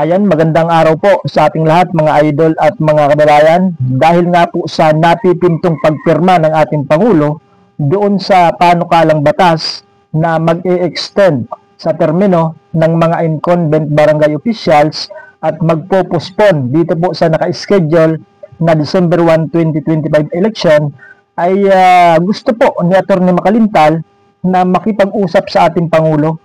Ayan, magandang araw po sa ating lahat mga idol at mga kababayan. Dahil nga po sa napipintong pagpirma ng ating Pangulo doon sa panukalang batas na mag-e-extend sa termino ng mga incumbent barangay officials at magpo-postpone dito po sa naka-schedule na December 1, 2025 election, ay gusto po ni Atty. Makalintal na makipag-usap sa ating Pangulo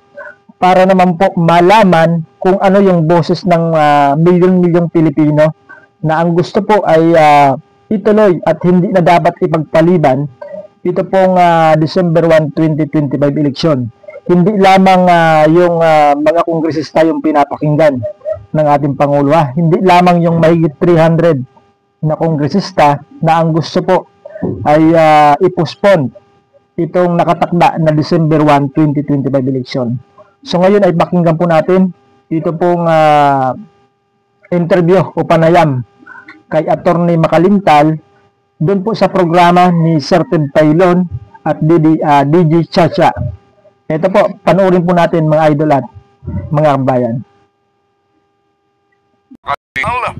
para naman po malaman kung ano yung boses ng milyon-milyong Pilipino na ang gusto po ay ituloy at hindi na dapat ipagpaliban ito pong December 1, 2025 election. Hindi lamang yung mga kongresista yung pinapakinggan ng ating Pangulo. Hindi lamang yung mahigit 300 na kongresista na ang gusto po ay i-postpone itong nakatakda na December 1, 2025 election. So ngayon ay pakinggan po natin ito pong interview o panayam kay Atty. Makalintal doon po sa programa ni Sir Ted Pailon at DJ Chacha. Ito po, panoorin po natin mga idol at mga kabayan.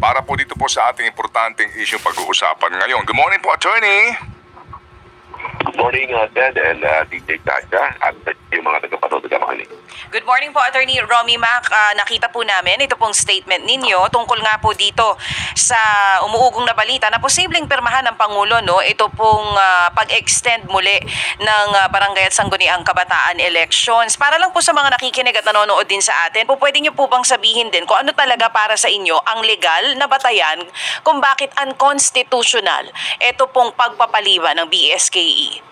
Para po dito po sa ating importanteng issue pag-uusapan ngayon. Good morning po, Attorney! Good morning, Ted and DJ Chacha at yung mga tagapanood na kami. Good morning po, Attorney Romy Mac. Nakita po namin ito pong statement ninyo tungkol nga po dito sa umuugong na balita na posibleng pirmahan ng Pangulo, no? Ito pong pag-extend muli ng Barangay at Sangguniang Kabataan elections. Para lang po sa mga nakikinig at nanonood din sa atin, pwede nyo po bang sabihin din kung ano talaga para sa inyo ang legal na batayan kung bakit unconstitutional ito pong pagpapaliban ng BSKE?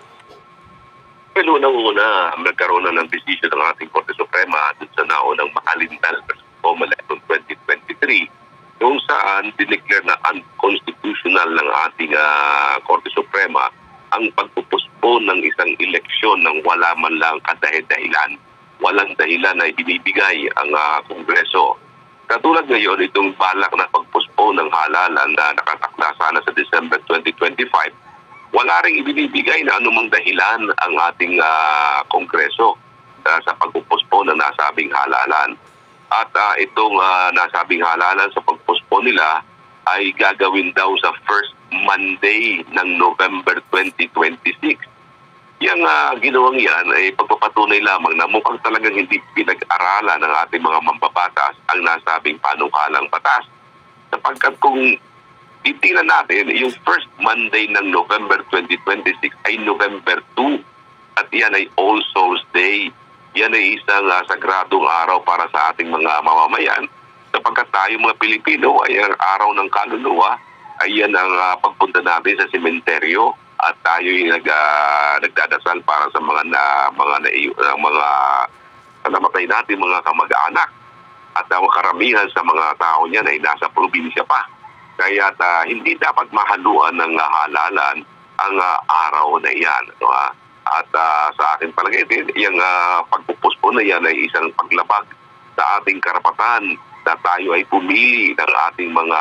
Well, unang-una, nagkaroon na ng desisyon ng ating Korte Suprema dun sa naunang Makalintal versus Comelec 2023 kung saan dineclare na unconstitutional ng ating Korte Suprema ang pagpupuspon ng isang eleksyon ng wala man lang kadahilan. Walang dahilan na ibinibigay ang Kongreso. Katulad ngayon, itong balak na pagpuspon ng halalan na nakatakda sana sa December 2025, wala rin ibinibigay na anumang dahilan ang ating Kongreso sa pagpupuspon ng nasabing halalan. At itong nasabing halalan sa pagpuspon nila ay gagawin daw sa first Monday ng November 2026. Yung ginawang yan ay pagpapatunay lamang na mukhang talagang hindi pinag-aralan ng ating mga mambabatas ang nasabing panukalang batas. Sapagkat kung titingnan natin, yung first Monday ng November 2026 ay November 2 at yan ay All Souls Day. Yan ay isang sagradong araw para sa ating mga mamamayan sapagkat tayo mga Pilipino ay ang araw ng kaluluwa ay yan ang pagpunta natin sa sementeryo at tayo yung nagdadasal para sa mga namatay natin mga kamag-anak at karamihan sa mga tao niyan ay nasa probinsya pa. Kaya hindi dapat mahaluan ng halalan ang araw na yan. No, At sa akin palagay, yung pagpupuspon na yan ay isang paglabag sa ating karapatan na tayo ay pumili ng ating mga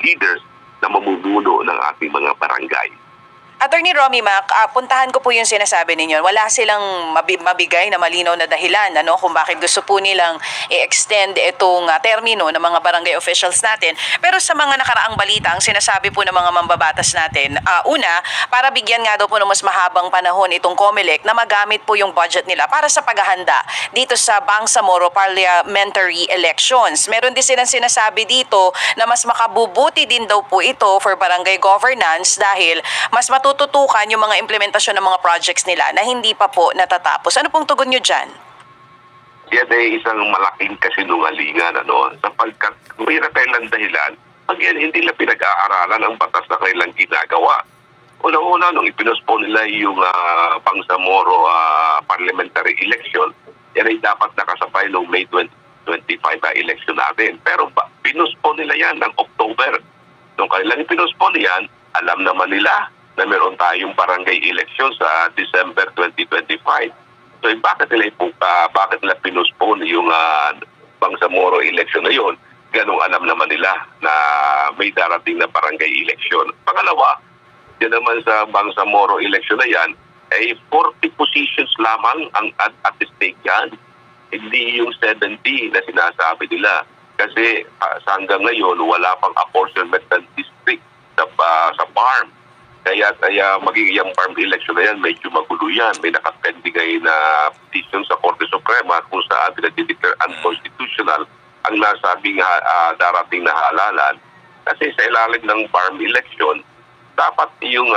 leaders na mamumuno ng ating mga barangay. Attorney Romy Mac, puntahan ko po yung sinasabi ninyo. Wala silang mabigay na malinaw na dahilan kung bakit gusto po nilang i-extend itong termino ng mga barangay officials natin. Pero sa mga nakaraang balita, ang sinasabi po ng mga mambabatas natin, una, para bigyan nga daw po ng mas mahabang panahon itong Comelec na magamit po yung budget nila para sa paghahanda dito sa Bangsamoro parliamentary elections. Meron din silang sinasabi dito na mas makabubuti din daw po ito for barangay governance dahil mas matututukan yung mga implementasyon ng mga projects nila na hindi pa po natatapos. Ano pong tugon nyo dyan? Yan ay isang malaking kasinungalingan, sapagkat kung may kailan dahilan, pag yan hindi nila pinag-aaralan ang batas na kailang ginagawa. Una-una, nung ipinospon nila yung Bangsamoro parliamentary election, yan ay dapat nakasabay noong May 2025 election natin. Pero pinospon nila yan ng October. Nung kailang ipinospon yan, alam naman nila na meron tayong barangay election sa December 2025. So bakit nila pinuspone yung Bangsamoro election na yun? Ganong alam naman nila na may darating na barangay election. Pangalawa, yan naman sa Bangsamoro election na yan, ay 40 positions lamang ang at stake yan. Hindi yung 70 na sinasabi nila. Kasi sa hanggang ngayon, wala pang apportionment ng district sa BARM. Kaya magiging yung BARM election na yan, medyo magulo yan. May nakapending ngayon na petition sa Korte Suprema kung saan pinag-declare unconstitutional ang nasabing darating na halalan. Kasi sa ilalim ng BARM election, dapat yung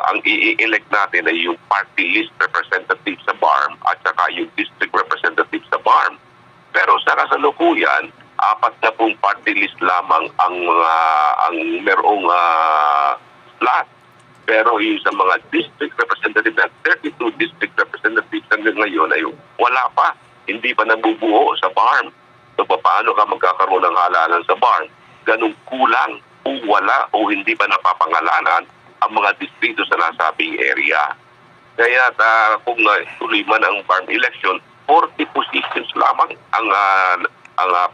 ang i-elect natin ay yung party list representative sa BARM at saka yung district representative sa BARM. Pero sa kasalukuyan, 40 party list lamang ang merong slot. Pero yung sa mga district representative na 32 district representatives hanggang ngayon ay wala pa. Hindi pa nabubuo sa BARM. So paano ka magkakaroon ng halalan sa BARM? Ganong kulang o wala o hindi pa napapangalanan ang mga distrito sa nasabing area. Kaya kung tuloy man ang BARM election, 40 positions lamang ang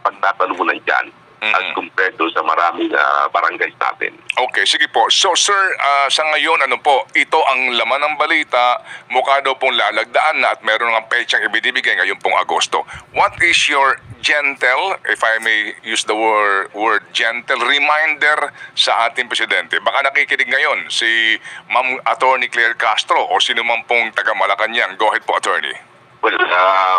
pagtatalunan dyan as compared to sa maraming barangays natin. Okay, sige po. So sir, sa ngayon, ito ang laman ng balita, mukha daw pong lalagdaan na at meron ng petsang ibinibigay ngayon pong Agosto. What is your gentle, if I may use the word gentle, reminder sa ating presidente? Baka nakikinig ngayon si Ma'am Attorney Claire Castro o sino man pong taga Malacanang. Go ahead po, Attorney. Well,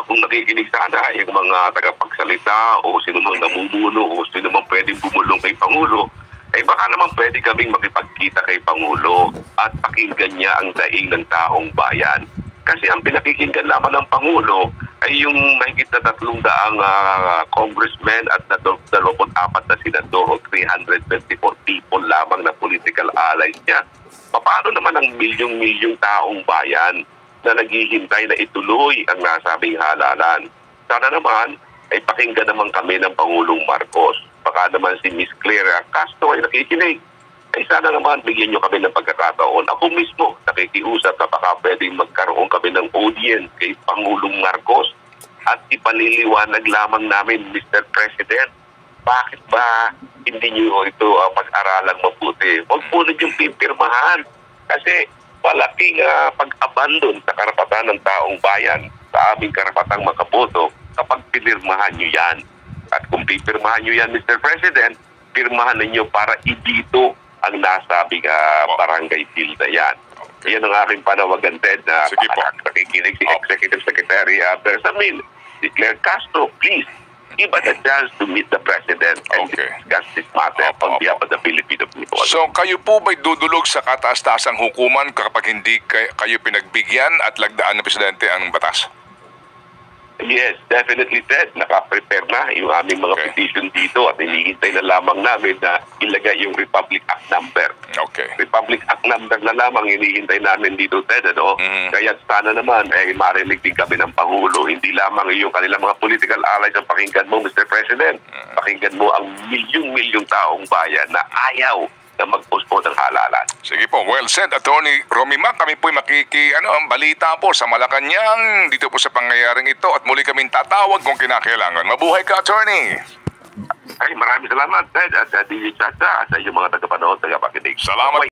kung nakikinig sana yung mga tagapagsalita o sino mang namumuno o sino mang pwedeng bumulong kay Pangulo, ay baka naman pwede kaming makipagkita kay Pangulo at pakinggan niya ang daing ng taong bayan. Kasi ang pinakikinggan lamang ng Pangulo ay yung mahigit na 300 congressmen at 24 na senador o 324 people lamang na political allies niya. Paano naman ang milyong-milyong taong bayan na naghihintay na ituloy ang nasabing halalan? Sana naman ay pakinggan naman kami ng Pangulong Marcos. Baka naman si Miss Claire Castro ay nakikinig. Ay sana naman bigyan nyo kami ng pagkakataon. Ako mismo nakikiusap na baka pwedeng magkaroon kami ng audience kay Pangulong Marcos at ipaniliwanag lamang namin, Mr. President, bakit ba hindi nyo ito pag-aralang mabuti? Huwag po ninyong pipirmahan kasi malaking pag-abandon sa karapatan ng taong bayan, sa aming karapatang makaboto kapag pinirmahan nyo yan. At kung pipirmahan nyo yan, Mr. President, pirmahan ninyo para ibito ang nasabing barangay bill na yan. Yan ang aking panawagan, Ted, na nakikinig si Executive Secretary Bersamin, si Claire Castro, please, give us a chance to meet the President and discuss this matter on behalf of the Filipino people. So, kayo po ba'y dudulog sa kataas-taasang hukuman kapag hindi kayo pinagbigyan at lagdaan ng Presidente ang batas? Yes, definitely, Ted. Naka-prepare na yung aming mga petition dito at hinihintay na lamang namin na ilagay yung Republic Act number. Okay. Republic Act number na lamang hinihintay namin dito, Ted. Kaya sana naman marinig din kami ng Pangulo. Hindi lamang yung kanilang mga political allies ang pakinggan mo, Mr. President. Pakinggan mo ang milyong-milyong taong bayan na ayaw na mag-postpone ng halalan. Sige po, well said, Attorney Romy Mac. Kami po'y ang balita po sa Malacanang dito po sa pangyayaring ito at muli kaming tatawag kung kinakailangan. Mabuhay ka, Attorney! Ay, maraming salamat, Ted, at DJ Chacha, at sa inyong mga tagapanood, tagapakinig. Salamat.